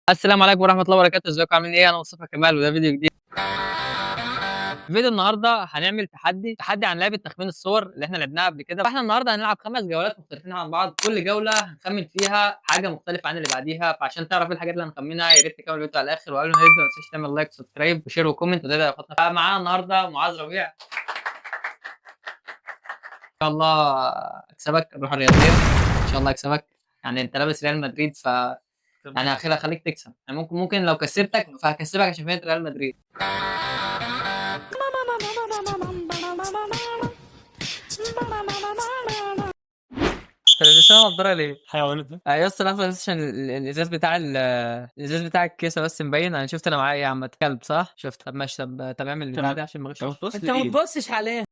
السلام عليكم ورحمة الله وبركاته، ازيكم عاملين إيه؟ أنا مصطفى كمال وده فيديو جديد. فيديو النهارده هنعمل تحدي عن لعبة تخمين الصور اللي إحنا لعبناها قبل كده، فإحنا النهارده هنلعب 5 جولات مختلفين عن بعض، كل جولة هنخمن فيها حاجة مختلفة عن اللي بعديها، فعشان تعرف إيه الحاجات اللي هنخمنها يا ريت تكمل الفيديو على الآخر، وقبل ما نبدأ ما تنساش تعمل لايك وسبسكرايب وشير وكومنت وتابع علاقاتنا. فمعانا النهارده معاذ ربيع، إن شاء الله أكسبك الروح الرياضية، إن شاء الله أكسبك، يعني أنت لابس ريال مدريد يعني هخليك تكسب، يعني ممكن لو كسبتك فهكسبك عشان فيها ريال مدريد. تلفزيون نضاره ليه؟ حيوانات ده يا اسطى لحظه بس عشان الازاز بتاع الكيسه بس مبين. انا شفت انا معايا ايه يا عم كلب صح؟ شفت. طب ماشي، طب اعمل البتاع ده عشان ما اغشش. انت ما تبصش عليه.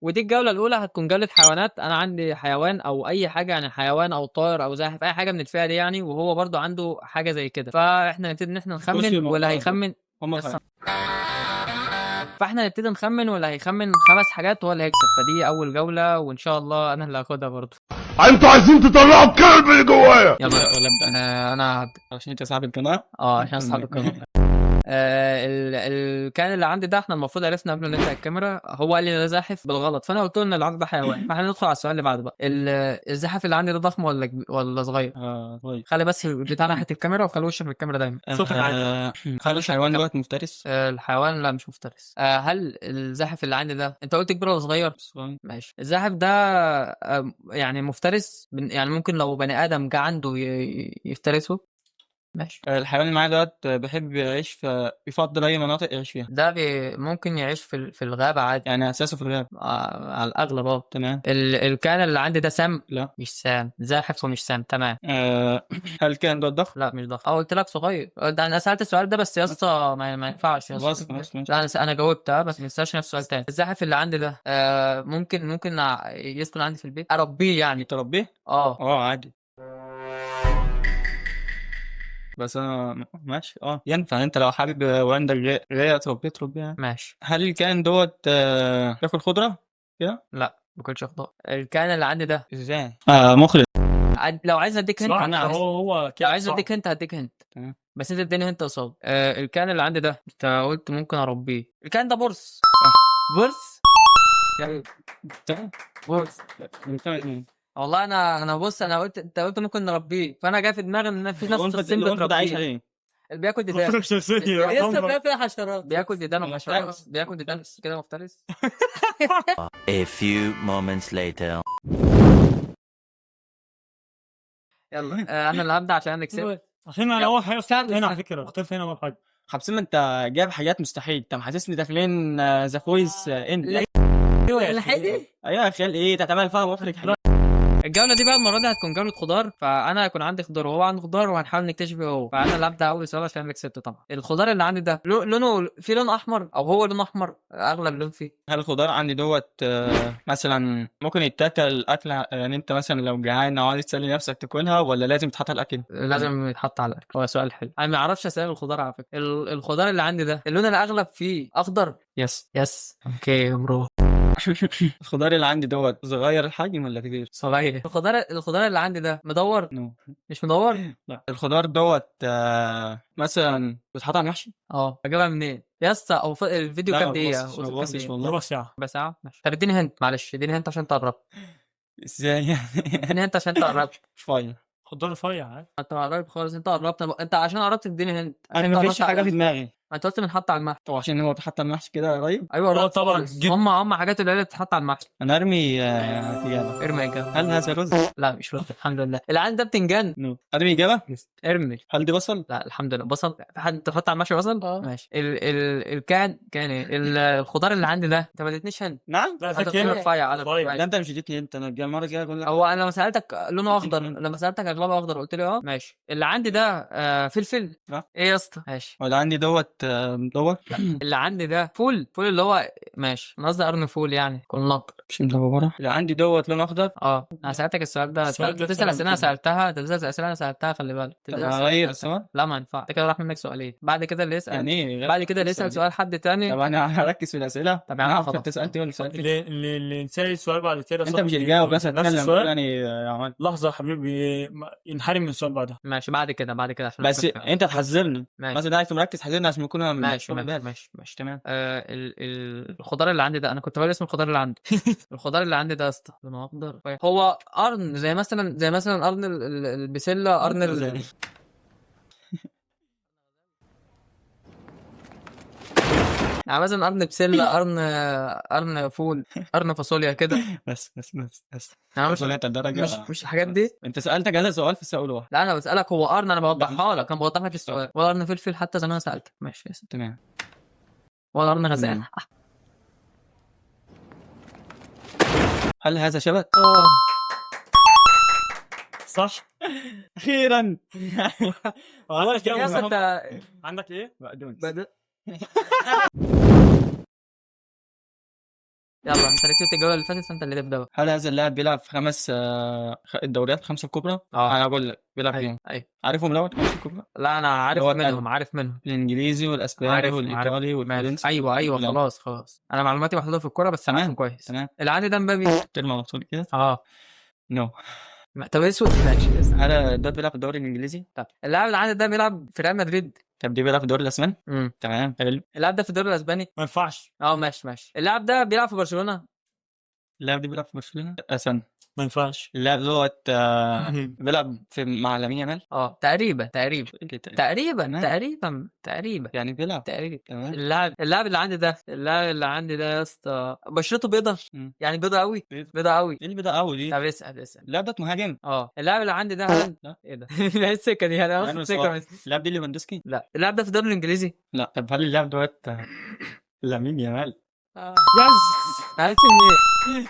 ودي الجوله الاولى هتكون جوله حيوانات. انا عندي حيوان او اي حاجه، يعني حيوان او طائر او زاحف اي حاجه من الفئه دي يعني، وهو برضو عنده حاجه زي كده، فاحنا نبتدي ان احنا نخمن واللي هيخمن فاحنا نبتدي نخمن واللي هيخمن 5 حاجات هو اللي هيكسب. فدي اول جوله وان شاء الله انا اللي هاخدها برضو. انتوا عايزين تطلعوا الكلب اللي جوايا. يلا ولا ابدا انا هبدا عشان انت صاحب القناه. عشان اصحاب القناه. الكائن اللي عندي ده احنا المفروض عرفنا قبل ما نبدا الكاميرا، هو قال لي ده زاحف بالغلط، فانا قلت له ان اللي عندي ده حيوان. فاحنا ندخل على السؤال اللي بعده بقى. الزاحف اللي عندي ده ضخم ولا صغير؟ طيب خلي بس البتاع ناحيه الكاميرا وخلي وشك في الكاميرا دايما. هل الحيوان دوت مفترس؟ الحيوان لا مش مفترس. هل الزاحف اللي عندي ده انت قلت كبير ولا صغير؟ ماشي. الزاحف ده يعني مفترس، يعني ممكن لو بني ادم جه عنده يفترسه. ماشي. الحيوان اللي معايا دوت بيحب يعيش بيفضل اي مناطق يعيش فيها، ده ممكن يعيش في الغابة عادي، يعني اساسه في الغاب. على الأغلب. تمام. الكائن اللي عندي ده سام؟ لا. مش سام، زاحف ومش سام. تمام. هل كان دوت ضخم؟ لا مش ضخم. قلت لك صغير. ده انا سألت السؤال ده بس يا اسطى ما ينفعش يا خلاص اسطى. خلاص ماشي. لا انا جاوبت بس ما تنساش نفس السؤال تاني. الزاحف اللي عندي ده ممكن يسكن عندي في البيت، اربيه يعني. تربيه؟ عادي. بس انا ماشي ينفع انت لو حابب وعندك غاية تربيه يعني. ماشي. هل الكائن دوت ياكل خضرة كده؟ لا ما باكلش خضار. الكائن اللي عندي ده ازاي؟ مخلص. لو عايز اديك هنت انا هو لو كده عايز اديك هنت هديك هنت. تمام. بس انت اديني هنت قصاد. الكائن اللي عندي ده انت قلت ممكن اربيه. الكائن ده برص. صح. برص يعني. تمام. برص. تمام. والله انا بص، انت قلت ممكن نربيه، فانا جاي في دماغي ان في ناس في الصين العنف ده عايش بتربيه. عليه. اللي بياكل ديدان. لسه بقى في حشرات. بياكل ديدان وحشرات. مفترس. بياكل ديدان كده مفترس. A few moments later. يلا انا اللي هبدا عشان انا كسبت. عشان انا اول حاجه استنى هنا على فكره اخترت هنا اول حاجه حبسين ما انت جايب حاجات مستحيل، انت محسسني داخلين ذا فويس ان. الحقيقي ايوه يا خيال ايه تعمل فيها مخرج حاجة. الجوله دي بقى المره دي هتكون جوله خضار، فانا هيكون عندي خضار وهو عنده خضار وهنحاول نكتشف ايه هو. فانا اللي هبدا اول سؤال عشان انا كسبت طبعا. الخضار اللي عندي ده لونه في لون احمر او هو لون احمر اغلب لون فيه. هل الخضار عندي دوت مثلا ممكن يتاكل اكل يعني انت مثلا لو جعان او عايز تسلي نفسك تاكلها ولا لازم يتحط على الاكل؟ لازم يتحط على الاكل. هو سؤال حلو، انا ما اعرفش اسال الخضار على فكره. الخضار اللي عندي ده اللون الاغلب فيه اخضر. يس. اوكي برو. الخضار اللي عندي دوت صغير الحجم ولا كبير؟ صغير. الخضار اللي عندي ده مدور. نو. مش مدور. لا. الخضار دوت مثلا بيتحط على المحشي؟ اجيبها منين يا اسطى؟ او الفيديو لا، كام ما دقيقه؟ تبصش، ما كام تبصش دقيقة؟ والله. ربع ساعه. ربع ساعه. ماشي. طب اديني هنت، معلش اديني هنت عشان تقرب. ازاي يعني؟ اديني هنت عشان تقرب. شويه. خضار رفيع عادي. انت قربت خالص. انت قربت. انت عشان قربت تديني هنت. انا انت ما فيش قربت حاجه في دماغي. انت قلت بنحط على المحشي. طب عشان هو بيتحط على المحشي كده قريب. ايوه قربت طبعا خالص. جدا. هم حاجات اللي بتتحط على المحشي. انا ارمي اجابه. ارمي اجابه. هل هذا رز؟ لا مش رز الحمد لله. اللي عندي ده بتنجان. نو. ارمي اجابه. ارمي. هل دي بصل؟ لا الحمد لله. بصل. في حد تحط على المحشي بصل؟ ماشي. كان ايه؟ الخضار اللي عندي ده انت ما اديتنيش هنت. نعم. لا انت ده كده كده رفيع. انا رفيع. لا انت مش اديتني انت، انا المره الجايه اقول لك. هو انا لما سالتك لونه اخضر، لما سالتك اغلبه اخضر قلت لي ماشي. اللي عندي ده فلفل. لا. ايه يا اسطى؟ ماشي. ولا عندي دوت مدور. اللي عندي ده فول اللي هو ماشي، انا قصدي قرن فول يعني يكون نقر. مش مدورة. اللي عندي دوت لون أخضر. انا سالتك السؤال ده، السؤال ده تسال سؤال اسئله انا كده. سالتها، تسال اسئله انا سالتها، خلي بالك. طب تسأل هغير أسئلة- السؤال؟ لا ما ينفع، انت كده راح منك سؤالين، بعد كده اللي يسال يعني إيه؟ بعد كده اللي يسال السؤال سؤال حد تاني. طب أنا هركز في الأسئلة. طب يا عم أنا عارف خلاص. أنت سألت إيه ولا سألت إيه؟ اللي نسال السؤال بعد كده أنت صح مش الجاوب بس نفس هتتكلم السؤال. يعني يا عمال. لحظه يا حبيبي ينحرم من السؤال بعدها. ماشي بعد كده عشان بس أفكر. أنت تحذرني ماشي مثلا، عايز مركز حذرني عشان يكون أنا ماشي من بالي. ماشي تمام. الخضار اللي عندي ده، انا كنت بقول اسم الخضار اللي عندي. الخضار اللي عندي ده يا اسطى لونه اخضر، هو قرن زي مثلا قرن البسله، قرن يعني مثلا قرن بسله، قرن فول، قرن فاصوليا كده. بس انا مش وصلت الدرجة. مش الحاجات دي. أنت سألت كذا سؤال في السؤال واحد. لا انا بسالك هو قرن، انا بوضحها لك، انا بوضح لك السؤال. ولا قرن فلفل حتى زي ما انا سالتك. ماشي يا سيدي. تمام. ولا قرن غزال. هل هذا شبت؟ صح. أخيرا. وعندك يا اسطى انت عندك ايه؟ بقدونس. يلا انت اللي كسبت الجوله اللي فاتت، فانت اللي تبدا بقى. هل هذا اللاعب بيلعب في الدوريات الخمسة الكبرى؟ أنا أقول لك بيلعب فيهم. ايوه عارفهم الأول الخمسة الكبرى؟ لا انا عارف هو منهم الإنجليزي والأسباني عارف والإيطالي والفرنسي. ايوه لا. خلاص انا معلوماتي محدوده في الكوره، بس تمام. عارفهم كويس. تمام. اللي عندي ده مبابي. كلمة مقصود كده؟ نو. طب اسود ماشي اسود. هل ده بيلعب في الدوري الإنجليزي؟ طب اللاعب اللي عندي ده بيلعب في ريال مدريد. طب دي بيلعب في الدوري الأسباني؟ تمام. حلو. اللاعب ده في الدوري الاسباني. ما ينفعش. ماشي اللاعب ده بيلعب في برشلونه. اللاعب ده بيلعب في برشلونة؟ أسن. ما ينفعش. اللاعب دوت بيلعب مع لامين يامال؟ تقريبا تمام. يعني بيلعب. تقريبا. تمام. اللاعب اللي عندي ده يا اسطى بشرته بيضه، يعني بيضه قوي. بيضه قوي. ايه اللي بدأ قوي دي؟ طب اسال. اللاعب ده مهاجم؟ اللاعب اللي عندي ده هالاند. لا. ايه ده؟ لا السكه دي انا واخد سكه اللاعب دي ليفاندوسكي؟ لا اللاعب ده في الدوري الانجليزي. لا. طب هل اللاعب دوت لامين يامال؟ يس. عرفت منين؟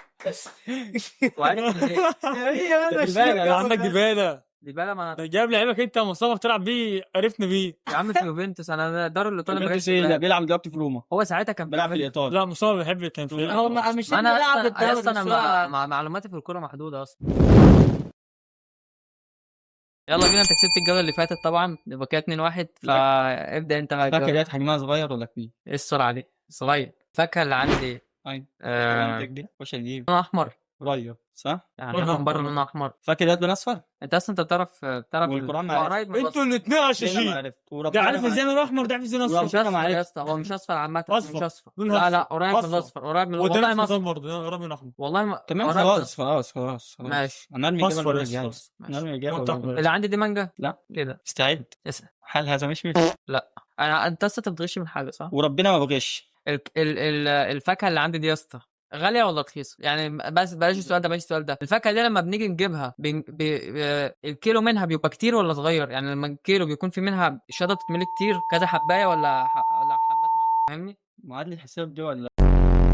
وعرفت منين؟ عندك ديبالا. ديبالا ما ده جايب لعيبك انت مصطفى بتلعب بيه، عرفني بيه. يا عم في يوفنتوس، انا الدوري الايطالي ما جاش يوفنتوس اللي بيلعب دلوقتي في روما. هو ساعتها كان بيلعب في الإيطالي. لا مصطفى بيحب كان في هو مش انا لاعب الدوري اصلا بس انا هو- معلوماتي في الكوره محدوده اصلا. يلا بينا، انت كسبت الجوله اللي فاتت طبعا، يبقى كده 2-1. فابدا انت بقى فاكر الجولة. ديت حجمها صغير ولا كبير؟ ايه السرعه دي؟ صغير. الفاكهه اللي عندي ايوه. آه، عندك دي خش اجيب. لونها احمر، قريب صح؟ يعني من بره لونها احمر. فاكر ديت لون اصفر؟ انت اصلا انت بتعرف والقرآن ما عرف. قريب من انتوا الاثنين ما غشاشين. عرفت. ده وربنا عارف ما ازاي لون احمر، ده عارف ازاي لون وربنا مش اصفر. اصفر ما عرفت. يا اسطى، هو مش اصفر عامه، أصفر. مش اصفر. لونها لا أصفر. قريب من أصفر. الاصفر، قريب من وده والله نفس ما النظام برضه، قريب من احمر. والله ما تمام. قريب خلاص. ماشي. انا ارمي أصفر اجابه يا الجاي. أستاذ. انا ارمي وأنت اجابه. أحمر. اللي عندي دي مانجا. لا. ايه ده؟ استعد. اسال. هل هذا مش لا انت لسه بتغش من حاجه صح؟ وربنا ما بغش. الفاكهه اللي عندي دي يا اسطى غاليه ولا رخيصه؟ يعني بس بلاش السؤال ده. الفاكهه دي لما بنيجي نجيبها الكيلو منها بيبقى كتير ولا صغير؟ يعني لما الكيلو بيكون في منها الشجره بتتملي كتير كذا حبايه ولا حبات فاهمني؟ معادله الحساب دي ولا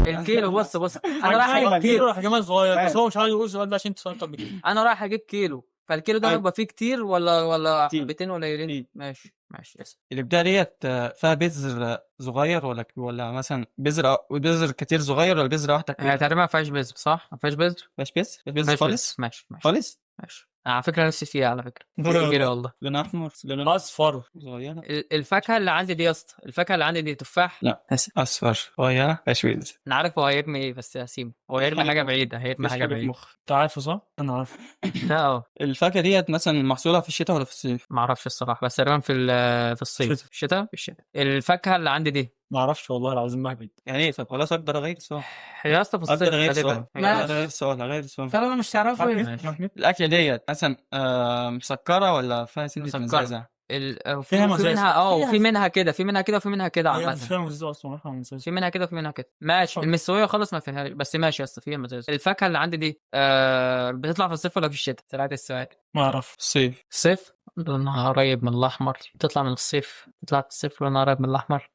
الكيلو بص انا رايح حجمها اجيب كبير كيلو، وحجمها صغير، بس هو مش عايز يقول السؤال ده عشان انت سؤال قبل كده. انا رايح اجيب كيلو، فالكيلو ده أيوة. هيبقى فيه كتير ولا كتير. حبتين قليلين؟ كتير. ماشي اسف. البتاع ديت فيها بذر صغير ولا مثلا بذر كتير صغير ولا بذره واحده هي كبيره؟ تقريبا ما فيهاش بذر صح؟ ما فيهاش بذر؟ مش بذر ماشي خالص ماشي خالص. على فكره نفسي فيها على فكره كبيره والله. لون احمر لون اصفر. صغيره. الفاكهه اللي عندي دي يا اسطى، الفاكهه اللي عندي دي تفاح. لا اصفر صغيره مش بذر. انا عارف هو هيرمي ايه، بس يا سيمو هو هيرمي حاجه بعيده، هيرمي حاجه بعيده. انت عارفه صح؟ انا عارفه. لا الفاكهه ديت مثلا محصوله في الشتاء ولا في الصيف؟ ما اعرفش الصراحه، بس تقريبا في الصيف. شتاء. في الشتاء. الفاكهه اللي عندي دي ما اعرفش والله العظيم مهبد. يعني ايه؟ طب خلاص اقدر اغير السؤال. هي يا اسطى في الصيف اقدر اغير غالبا. السؤال. لا. اغير السؤال. طالما مش تعرفه ماشي. الاكله ديت مثلا مسكره ولا فيها سنه مسكرة. مزازه؟ فيها في مزازة. منها وفي منها كده، في منها كده وفي منها كده هي مش عامه. فاهم ازاي اصلا، عارفها من ازاي. في منها كده وفي منها كده. ماشي. طب. المستويه خالص ما فيهاش، بس ماشي يا اسطى فيها مزاز. الفاكهه اللي عندي دي بتطلع في الصيف ولا في الشتاء؟ سرعه السؤال. ما اعرف. صيف. صيف لونها قريب من الاحمر، تطلع من الصيف، تطلع في الصيف لونها قريب من الاحمر.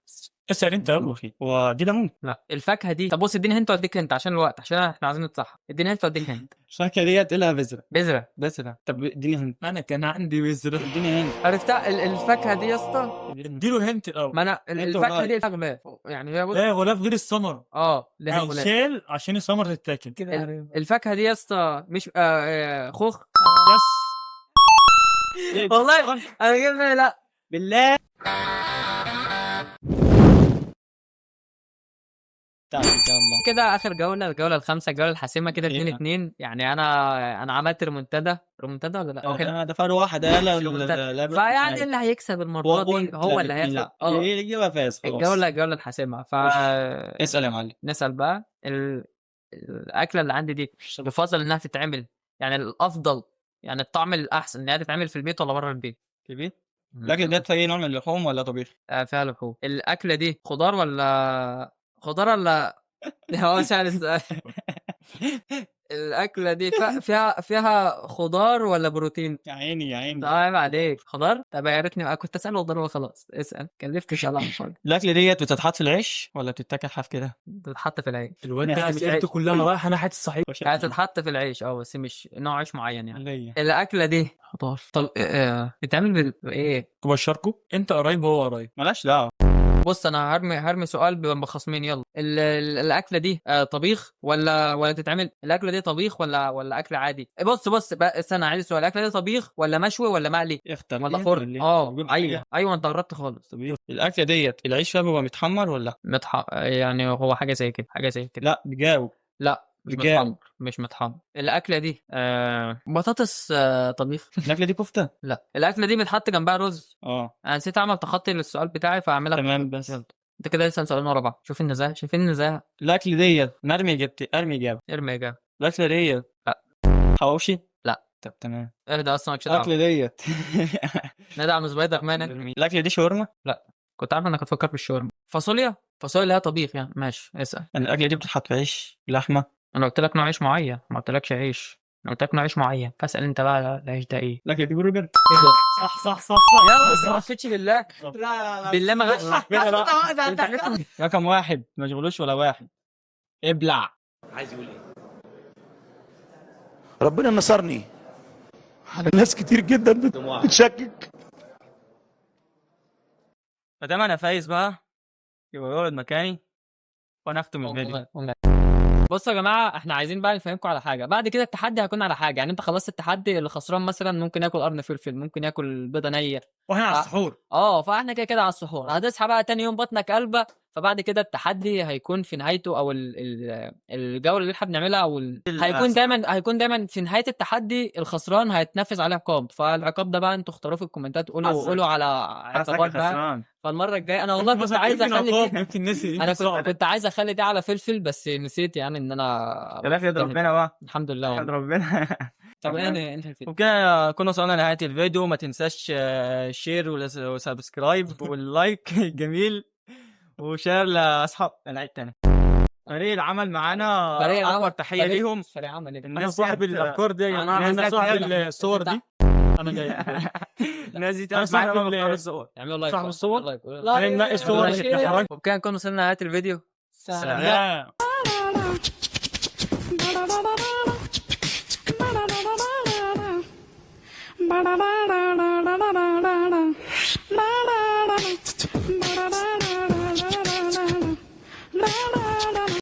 اسال انت يلا. ودي ليمون. لا الفاكهه دي، طب بص اديني هنت واديك هنت عشان الوقت، عشان احنا عايزين نتصح. اديني هنت واديك هنت. الفاكهه ديت لها بذره. بذره. بذره. طب اديني هنت. انا كان عندي بذره. اديني هنت. عرفتها الفاكهه دي يا اسطى. اديله هنت الاول. ما انا هنت الفاكهه دي وغاية. غلاف، يعني هي بص لا غلاف غير الثمره. لها غلاف. هيتشال عشان الثمره تتاكل كده. الفاكهه دي يا اسطى مش خوخ. يس. والله انا جايب لا بالله. تعال ان شاء الله. كده اخر جوله، الجوله الخامسه، الجوله الحاسمه كده 2-2. يعني انا عملت ريمونتادا ولا لا؟ ده فرق واحد. يلا فيعني اللي هيكسب المره دي هو اللي هياخد. لا يجيبها فاز خلاص. الجوله الحاسمه. اسال يا معلم. نسال بقى الاكله اللي عندي دي بفضل انها تتعمل، يعني الافضل، يعني الطعم الاحسن انها تتعمل في البيت ولا بره البيت؟ في البيت. الاكل ده فيه نوع من اللحوم ولا طبيخ؟ فيها لحوم. الاكله دي خضار ولا هو سهل السؤال. الاكله دي فيها خضار ولا بروتين؟ يا عيني يا عيني. طيب عليك خضار. طب يا ريتني كنت اسال خضار وخلاص. اسال كلفتش على الفاضي. الاكل ديت بتتحط في العيش ولا بتتاكل حاف كده؟ بتتحط في العيش. الواد مش ده عيش. اسئلته كلها رايحه ناحيه الصحيح. هتتحط في العيش بس مش نوع عيش معين يعني. ليا. الاكله دي خضار. طب بتتعمل بايه؟ تبشركوا انت قريب وهو قريب. ملاش دعوه. بص انا هرمي سؤال بخصمين. يلا الاكله دي طبيخ ولا تتعمل؟ الاكله دي طبيخ ولا اكل عادي؟ بص بقى استنى عايز سؤال. الاكله دي طبيخ ولا مشوي ولا مقلي اختار ولا فرن؟ ايوه انت قربت خالص. الاكله ديت العيش فيها بيبقى متحمر ولا يعني هو حاجه زي كده لا بجاوب. لا مش متحمر. الاكله دي بطاطس طبيخ. الاكله دي كفته. لا الاكله دي بتحط جنبها رز. انا نسيت اعمل تخطي للسؤال بتاعي فاعملها تمام. بس يلا. انت كده لسه سؤالين ورا بعض. شوف النزاهه. شايفين النزاهه؟ الاكل ديت ارمي اجابه. ارمي اجابه. الاكله ديت لا. حواوشي. لا. طب تمام. اهدى اصلا مالكش الاكله ديت نادى عم سبايدر مان. الاكله دي شاورما. لا كنت عارف انك هتفكر في الشاورما. فاصوليا لها طبيخ يعني. ماشي اسال. الاكله دي بتتحط في عيش لحمه. انا قلت لك نوع عيش معين، ما قلتلكش عيش. انا قلت لك نوع عيش معين فاسال انت بقى العيش ده ايه؟ الاكله دي برجر. صح يلا ما تفتش بالله. بالله ما غش. رقم واحد ما تشغلوش ولا واحد. ابلع. عايز يقول ايه؟ ربنا نصرني على ناس كتير جدا بتشكك. فدام انا فايز بقى يبقى يقعد مكاني وانا اختم الفيديو. بصوا يا جماعه احنا عايزين بقى نفهمكم على حاجه. بعد كده التحدي هيكون على حاجه، يعني انت خلصت التحدي، اللي خسران مثلا ممكن ياكل قرن فلفل، ممكن ياكل بيضه نيه، واحنا على السحور. فاحنا كده على السحور. هتصحى بقى تاني يوم بطنك قلبه. فبعد كده التحدي هيكون في نهايته، او الجوله اللي احنا بنعملها، هيكون دايما في نهايه التحدي الخسران هيتنفذ عليه عقاب. فالعقاب ده بقى انتوا اختاروه في الكومنتات. قولوا على عقابات بقى. فالمره الجايه انا والله كنت عايز اخلي كنت عايز اخلي دي على فلفل بس نسيت يعني ان انا يا ربنا بقى. الحمد لله يا ربنا. طب انت وكده كنا وصلنا لنهايه الفيديو. ما تنساش شير وسبسكرايب واللايك جميل وشير لاصحاب. انا عيد تاني. فريق العمل معانا اكبر تحيه ليهم. فريق عمل الناس صاحب الافكار دي يا جماعه. انا صاحب الصور دي. انا جاي. الناس دي انا صاحب الصور. اعملوا لايك صاحب الصور. لا ننقي الصور. وبكده نكون وصلنا لنهايه الفيديو. سلام.